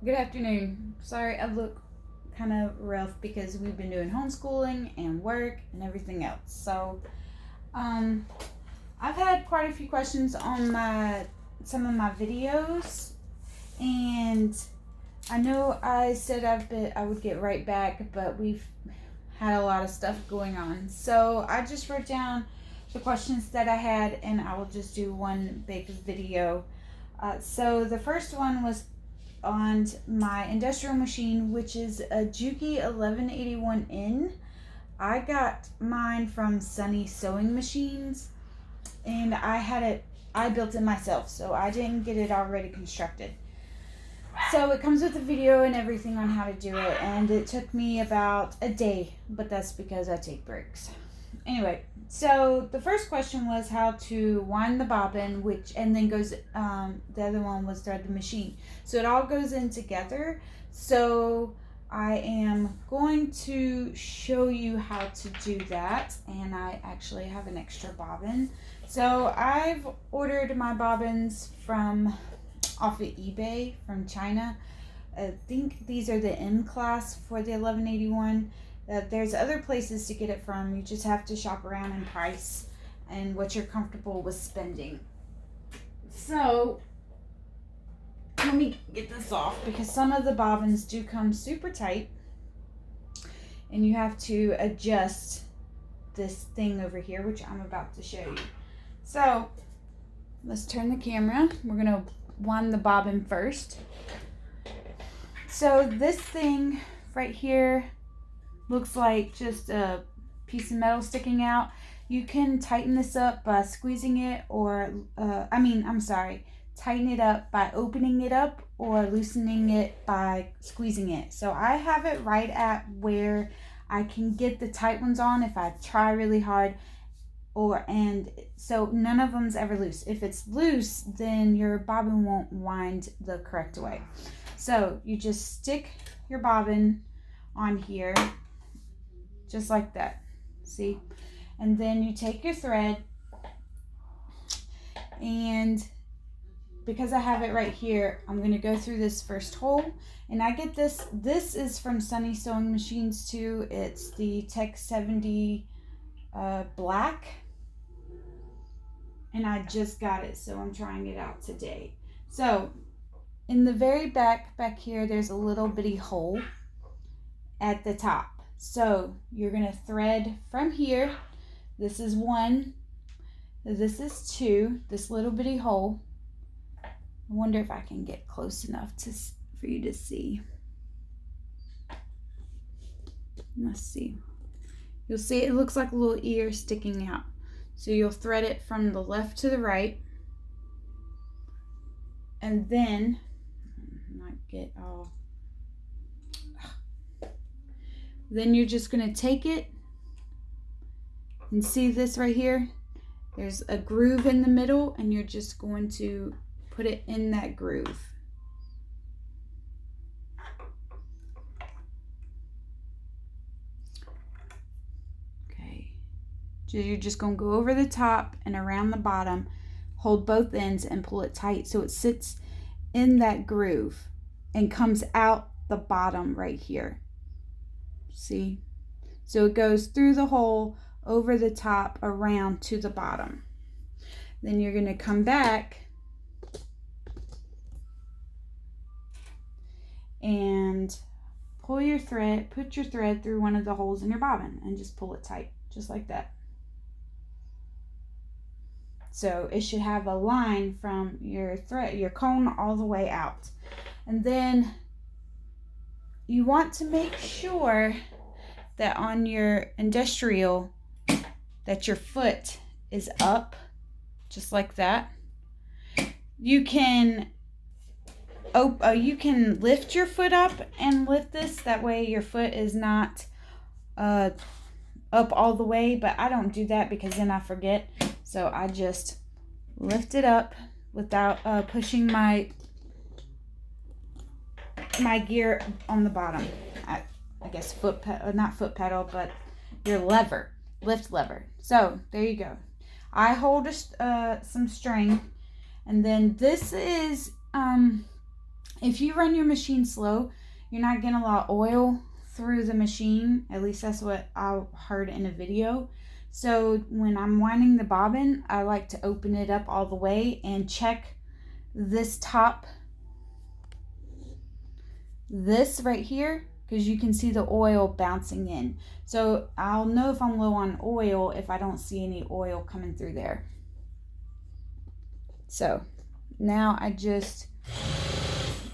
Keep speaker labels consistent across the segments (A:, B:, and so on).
A: Good afternoon. Sorry, I look kind of rough because we've been doing homeschooling and work and everything else. Um, I've had quite a few questions on some of my videos, and I know I said I would get right back, but we've had a lot of stuff going on. So I just wrote down the questions that I had, and I will just do one big video. So the first one was on my industrial machine, which is a Juki 1181N. I got mine from Sunny Sewing Machines, and I built it myself, so I didn't get it already constructed. So it comes with a video and everything on how to do it, and it took me about a day, but that's because I take breaks. Anyway, so the first question was how to wind the bobbin, and then the other one was thread the machine. So it all goes in together. So I am going to show you how to do that, and I actually have an extra bobbin. So I've ordered my bobbins off of eBay from China. I think these are the M class for the 1181. There's other places to get it from. You just have to shop around and price and what you're comfortable with spending. So let me get this off because some of the bobbins do come super tight and you have to adjust this thing over here, which I'm about to show you. So let's turn the camera. We're going to wind the bobbin first. So this thing right here looks like just a piece of metal sticking out. You can tighten this up by squeezing it tighten it up by opening it up or loosening it by squeezing it. So I have it right at where I can get the tight ones on if I try really hard, so none of them's ever loose. If it's loose, then your bobbin won't wind the correct way. So you just stick your bobbin on here just like that, see? And then you take your thread, and because I have it right here, I'm going to go through this first hole, and I get this is from Sunny Sewing Machines too. It's the Tech 70 black, and I just got it, so I'm trying it out today. So in the very back here, there's a little bitty hole at the top. So you're going to thread from here. This is 1. This is 2. This little bitty hole. I wonder if I can get close enough for you to see. Let's see. You'll see it looks like a little ear sticking out. So you'll thread it from the left to the right. And then, not get all... Then you're just going to take it and see this right here. There's a groove in the middle, and you're just going to put it in that groove. Okay. So you're just going to go over the top and around the bottom, hold both ends and pull it tight so it sits in that groove and comes out the bottom right here. See? So it goes through the hole, over the top, around to the bottom. Then you're going to come back and pull your thread, put your thread through one of the holes in your bobbin and just pull it tight, just like that. So it should have a line from your cone all the way out. And then you want to make sure that on your industrial that your foot is up, just like that. You can lift your foot up and lift this. That way your foot is not up all the way, but I don't do that because then I forget. So I just lift it up without pushing my gear on the bottom. I guess not foot pedal, but your lift lever. So there you go. I hold some string, and then this is If you run your machine slow, you're not getting a lot of oil through the machine. At least that's what I heard in a video. So when I'm winding the bobbin, I like to open it up all the way and check this top, this right here, because you can see the oil bouncing in. So I'll know if I'm low on oil if I don't see any oil coming through there. So now I just,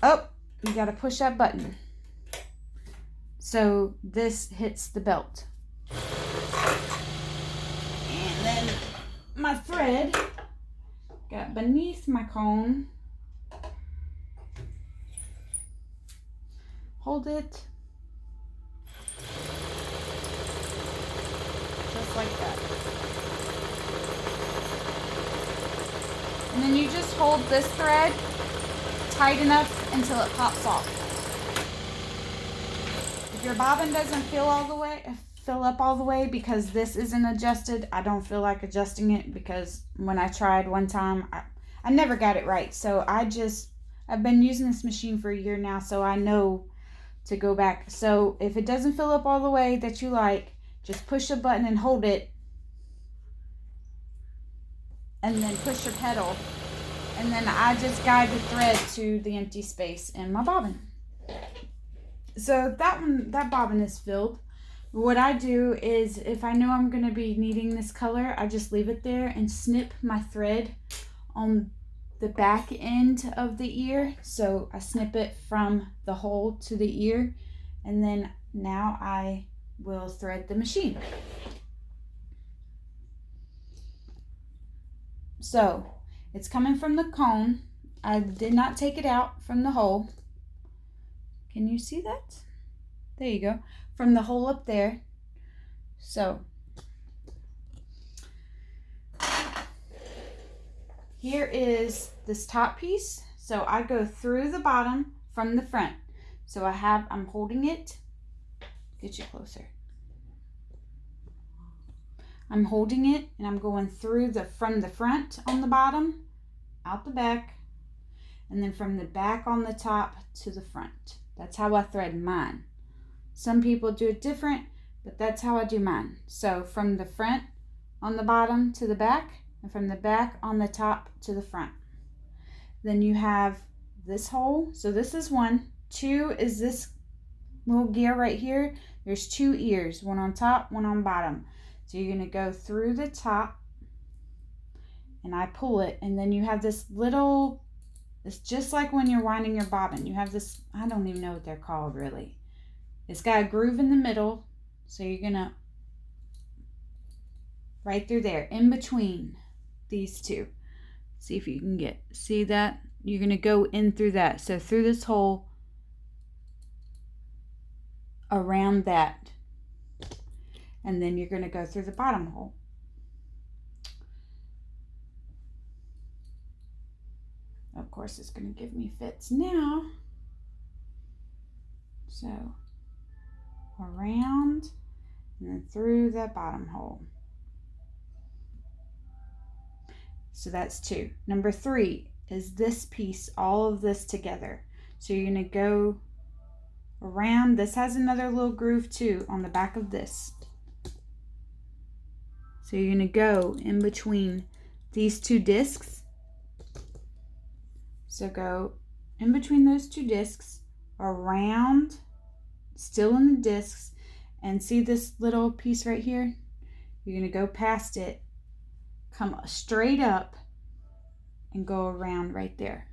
A: oh, you got to push that button. So this hits the belt. And then my thread got beneath my cone. Hold it. Just like that. And then you just hold this thread tight enough until it pops off. If your bobbin doesn't fill up all the way because this isn't adjusted, I don't feel like adjusting it, because when I tried one time, I never got it right. So I've been using this machine for a year now, so I know to go back. So if it doesn't fill up all the way that you like, just push the button and hold it, and then push your pedal, and then I just guide the thread to the empty space in my bobbin. So that bobbin is filled. What I do is, if I know I'm going to be needing this color, I just leave it there and snip my thread on the back end of the ear. So I snip it from the hole to the ear, and then now I will thread the machine. So it's coming from the cone. I did not take it out from the hole. Can you see that? There you go. From the hole up there. So here is this top piece. So I go through the bottom from the front. So I'm holding it. Get you closer. I'm holding it and I'm going through from the front on the bottom, out the back, and then from the back on the top to the front. That's how I thread mine. Some people do it different, but that's how I do mine. So from the front on the bottom to the back, and from the back on the top to the front. Then you have this hole. So this is 1. 2 is this little gear right here. There's 2 ears, one on top, one on bottom. So you're going to go through the top, and I pull it, and then you have this little, it's just like when you're winding your bobbin. You have this, I don't even know what they're called really. It's got a groove in the middle, so you're going to, right through there, in between these two. See if you can see that? You're going to go in through that. So through this hole, around that. And then you're going to go through the bottom hole. Of course, it's going to give me fits now. So around and then through that bottom hole. So that's 2. Number 3 is this piece, all of this together. So you're going to go around. This has another little groove too on the back of this. So you're going to go in between these 2 discs. So go in between those 2 discs, around, still in the discs, and see this little piece right here? You're going to go past it, come straight up, and go around right there.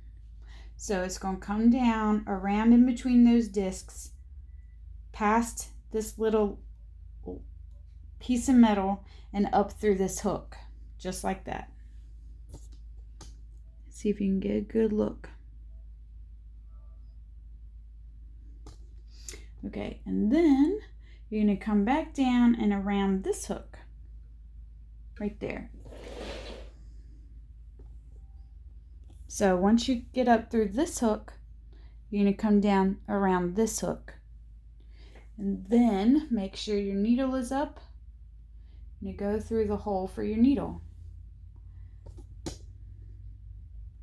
A: So it's going to come down, around in between those discs, past this little piece of metal, and up through this hook, just like that. See if you can get a good look. Okay, and then you're going to come back down and around this hook right there. So once you get up through this hook, you're going to come down around this hook. And then make sure your needle is up. And you go through the hole for your needle.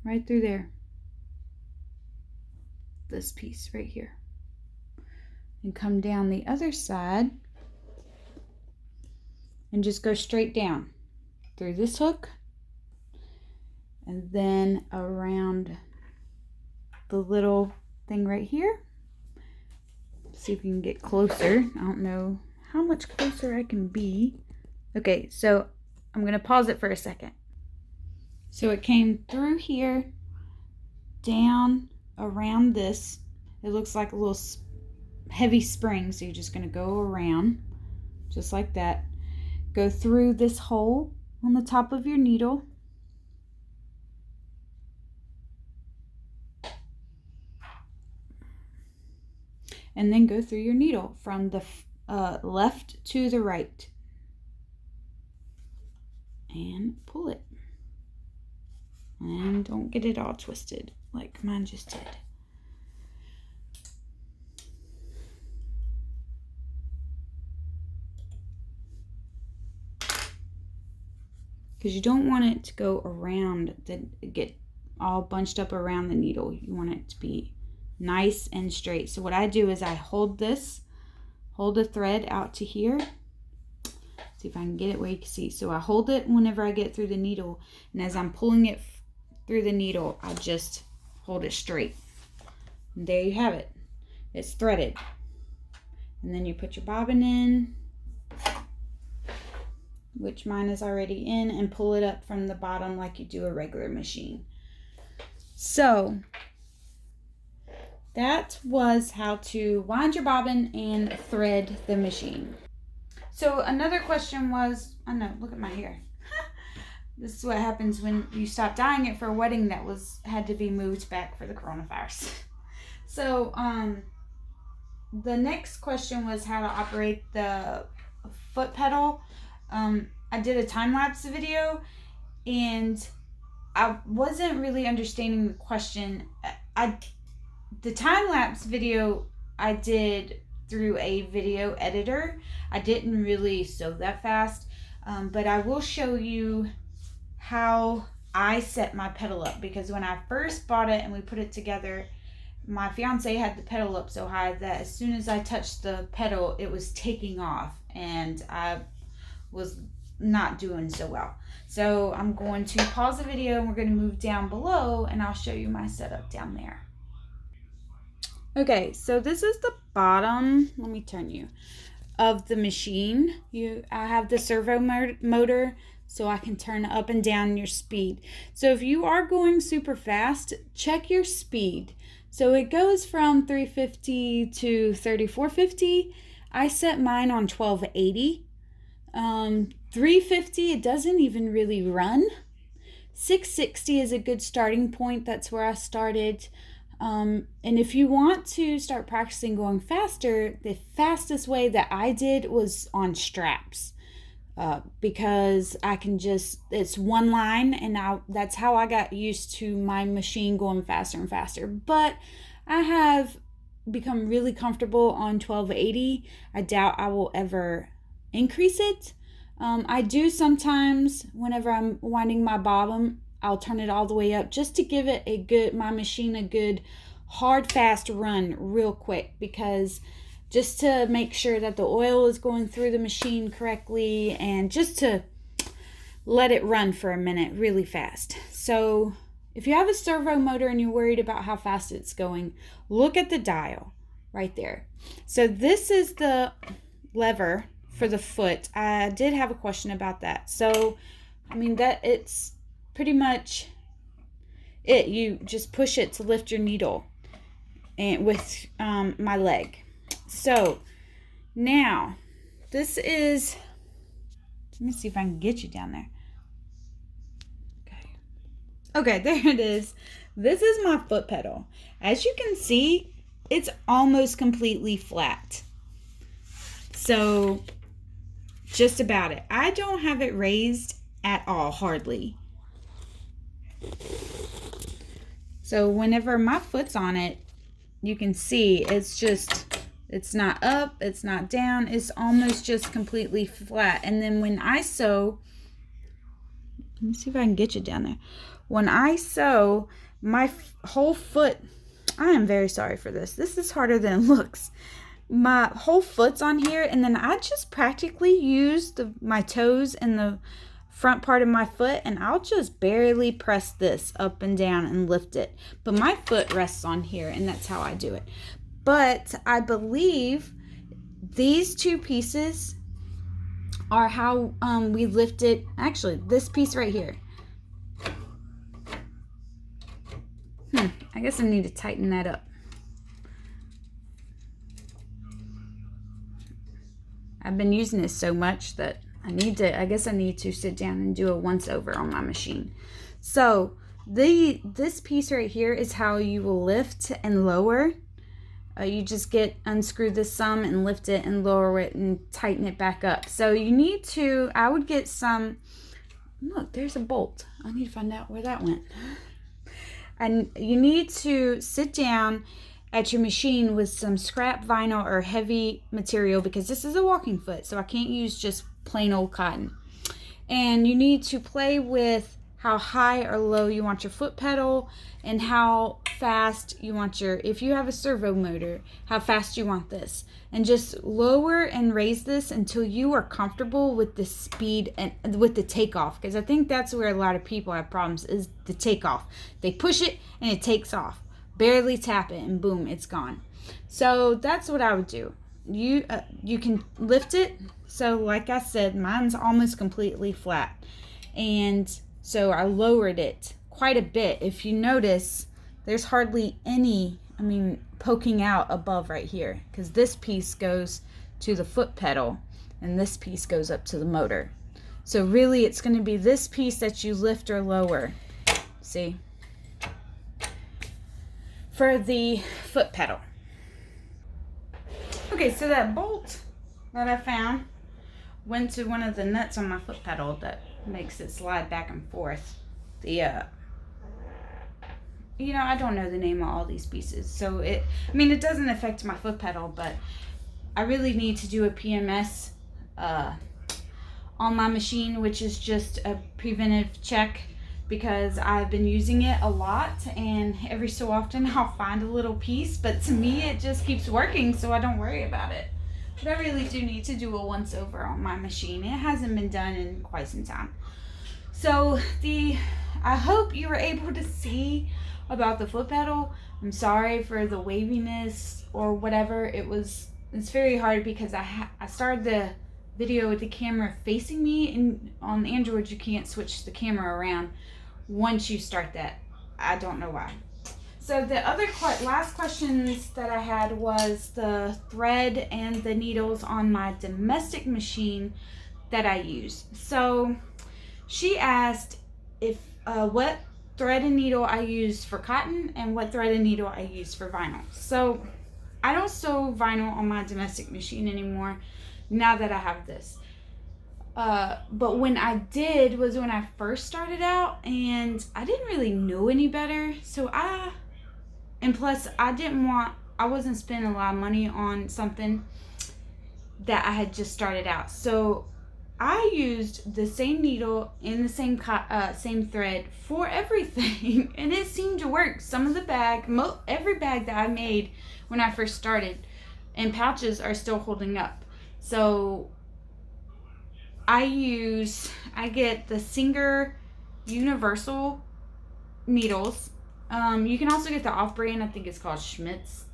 A: Right through there. this piece right here. And come down the other side and just go straight down through this hook and then around the little thing right here. See if we can get closer. I don't know how much closer I can be. Okay, so I'm gonna pause it for a second. So it came through here, down around this. It looks like a little heavy spring, so you're just going to go around just like that. Go through this hole on the top of your needle. And then go through your needle from the left to the right. And pull it. And don't get it all twisted like mine just did. Because you don't want it to go around, get all bunched up around the needle. You want it to be nice and straight. So what I do is I hold the thread out to here. See if I can get it where you can see. So I hold it whenever I get through the needle, and as I'm pulling it through the needle, I just hold it straight. And there you have it. It's threaded. And then you put your bobbin in, which mine is already in, and pull it up from the bottom like you do a regular machine. So that was how to wind your bobbin and thread the machine. So another question was, oh no, look at my hair. This is what happens when you stop dyeing it for a wedding that had to be moved back for the coronavirus. So the next question was how to operate the foot pedal. I did a time-lapse video and I wasn't really understanding the question. The time-lapse video I did through a video editor. I didn't really sew that fast, but I will show you how I set my pedal up, because when I first bought it and we put it together, my fiance had the pedal up so high that as soon as I touched the pedal, it was taking off and I was not doing so well. So I'm going to pause the video and we're going to move down below and I'll show you my setup down there. Okay, so this is the bottom, let me turn you, of the machine. I have the servo motor so I can turn up and down your speed. So if you are going super fast, check your speed. So it goes from 350 to 3450. I set mine on 1280. 350, it doesn't even really run. 660 is a good starting point. That's where I started. And if you want to start practicing going faster, the fastest way that I did was on straps. Because I can it's one line, and that's how I got used to my machine going faster and faster. But I have become really comfortable on 1280. I doubt I will ever increase it. I do sometimes, whenever I'm winding my bobbin, I'll turn it all the way up just to give it my machine a good hard fast run real quick, because just to make sure that the oil is going through the machine correctly and just to let it run for a minute really fast. So if you have a servo motor and you're worried about how fast it's going, look at the dial right there. So this is the lever for the foot. I did have a question about that. So, I mean, it's pretty much it. You just push it to lift your needle and with my leg. So now this is, let me see if I can get you down there. Okay, there it is. This is my foot pedal. As you can see, it's almost completely flat. So just about it. I don't have it raised at all, hardly. So whenever my foot's on it, you can see it's not up, it's not down, it's almost just completely flat. And then when I sew, let me see if I can get you down there. When I sew, my whole foot I am very sorry for this. This is harder than it looks. My whole foot's on here, and then I just practically use my toes and the front part of my foot, and I'll just barely press this up and down and lift it. But my foot rests on here, and that's how I do it. But I believe these two pieces are how we lift it. Actually, this piece right here. I guess I need to tighten that up. I've been using this so much that I guess I need to sit down and do a once over on my machine. So this piece right here is how you will lift and lower. You just unscrew this some and lift it and lower it and tighten it back up. So you need to, I would get some, look, there's a bolt. I need to find out where that went. And you need to sit down at your machine with some scrap vinyl or heavy material, because this is a walking foot, so I can't use just plain old cotton. And you need to play with how high or low you want your foot pedal, and how fast you want if you have a servo motor, how fast you want this. And just lower and raise this until you are comfortable with the speed and with the takeoff, because I think that's where a lot of people have problems, is the takeoff. They push it and it takes off. Barely tap it and boom, it's gone. So that's what I would do. You can lift it. So like I said, mine's almost completely flat, and so I lowered it quite a bit. If you notice, there's hardly any, poking out above right here, because this piece goes to the foot pedal and this piece goes up to the motor. So really it's going to be this piece that you lift or lower. See? For the foot pedal. Okay, so that bolt that I found went to one of the nuts on my foot pedal that makes it slide back and forth. I don't know the name of all these pieces, so it doesn't affect my foot pedal, but I really need to do a PMS on my machine, which is just a preventive check, because I've been using it a lot, and every so often I'll find a little piece, but to me it just keeps working, so I don't worry about it. But I really do need to do a once over on my machine. It hasn't been done in quite some time. So I hope you were able to see about the foot pedal. I'm sorry for the waviness or whatever. It's very hard because I started the video with the camera facing me, and on Android you can't switch the camera around once you start that. I don't know why. So the other last questions that I had was the thread and the needles on my domestic machine that I use. So she asked if what thread and needle I use for cotton and what thread and needle I use for vinyl. So I don't sew vinyl on my domestic machine anymore now that I have this. But when I did was when I first started out, and I didn't really know any better. And plus I wasn't spending a lot of money on something that I had just started out. So I used the same needle and the same thread for everything, and it seemed to work. Some of the every bag that I made when I first started and pouches are still holding up. So I get the Singer Universal needles. You can also get the off-brand, I think it's called Schmidt's,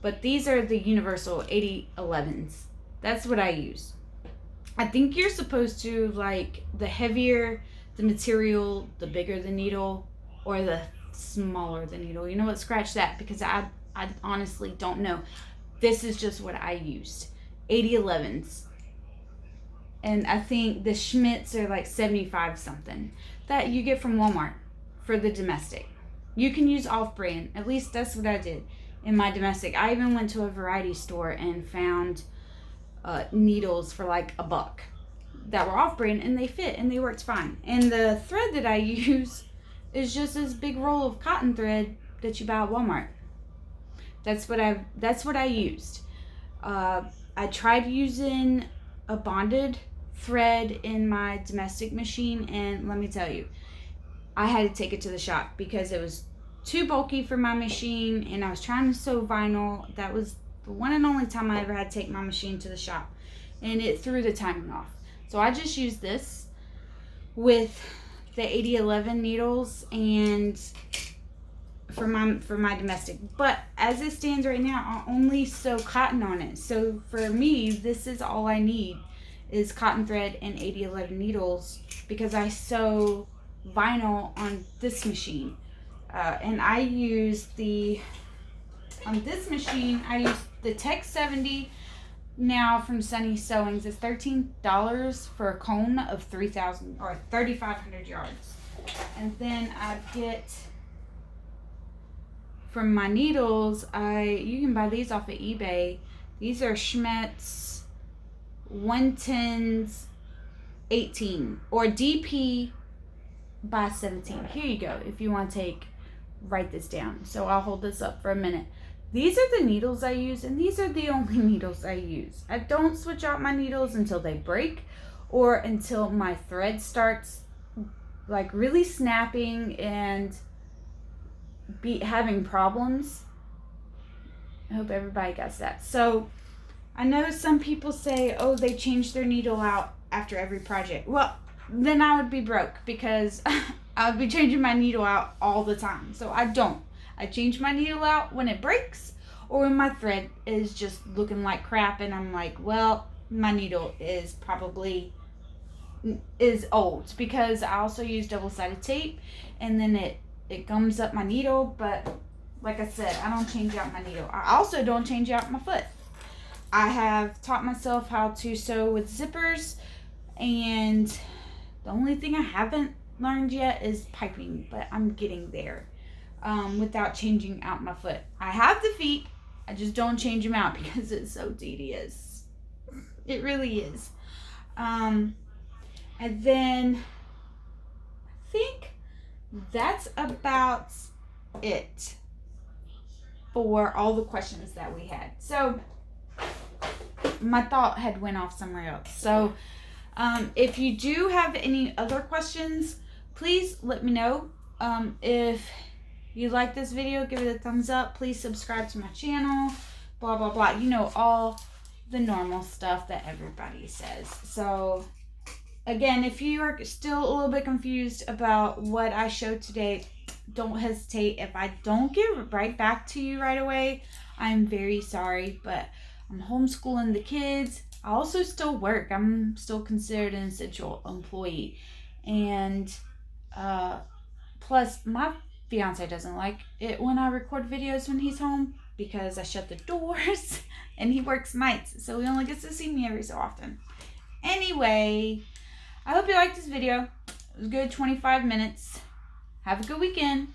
A: but these are the Universal 8011s. That's what I use. I think you're supposed to, the heavier the material, the bigger the needle, or the smaller the needle. You know what? Scratch that, because I honestly don't know. This is just what I used. 8011s. And I think the Schmidt's are 75 something. That you get from Walmart for the domestic. You can use off-brand. At least that's what I did in my domestic. I even went to a variety store and found needles for $1 that were off-brand, and they fit and they worked fine. And the thread that I use is just this big roll of cotton thread that you buy at Walmart. That's what I used. I tried using a bonded thread in my domestic machine, and let me tell you, I had to take it to the shop because it was too bulky for my machine, and I was trying to sew vinyl. That was the one and only time I ever had to take my machine to the shop, and it threw the timing off. So I just used this with the 8011 needles and for my domestic. But as it stands right now, I only sew cotton on it. So for me, this is all I need is cotton thread and 8011 needles, because I sew vinyl on this machine. And I use on this machine, I use the Tech 70 now from Sunny Sewings. It's $13 for a cone of 3,000 or 3,500 yards. And then I get, from my needles, you can buy these off of eBay. These are Schmetz 110s 18 or DP by 17. Here you go, if you want to write this down. So I'll hold this up for a minute. These are the needles I use, and these are the only needles I use. I don't switch out my needles until they break or until my thread starts like really snapping and having problems. I hope everybody gets that. So I know some people say, oh, they change their needle out after every project. Well, then I would be broke, because I would be changing my needle out all the time. So I don't. I change my needle out when it breaks or when my thread is just looking like crap and I'm like, well, my needle is old, because I also use double-sided tape and then it gums up my needle. But like I said, I don't change out my needle. I also don't change out my foot. I have taught myself how to sew with zippers, and the only thing I haven't learned yet is piping, but I'm getting there without changing out my foot. I have the feet, I just don't change them out because it's so tedious. It really is. And then I think that's about it for all the questions that we had. So my thought had went off somewhere else. So if you do have any other questions, please let me know. If you like this video, give it a thumbs up. Please subscribe to my channel. Blah, blah, blah. You know, all the normal stuff that everybody says. So again, if you are still a little bit confused about what I showed today, don't hesitate. If I don't get right back to you right away, I'm very sorry, but I'm homeschooling the kids. I also still work. I'm still considered an essential employee. And plus, my fiance doesn't like it when I record videos when he's home, because I shut the doors and he works nights, so he only gets to see me every so often. Anyway, I hope you liked this video. It was a good 25 minutes. Have a good weekend.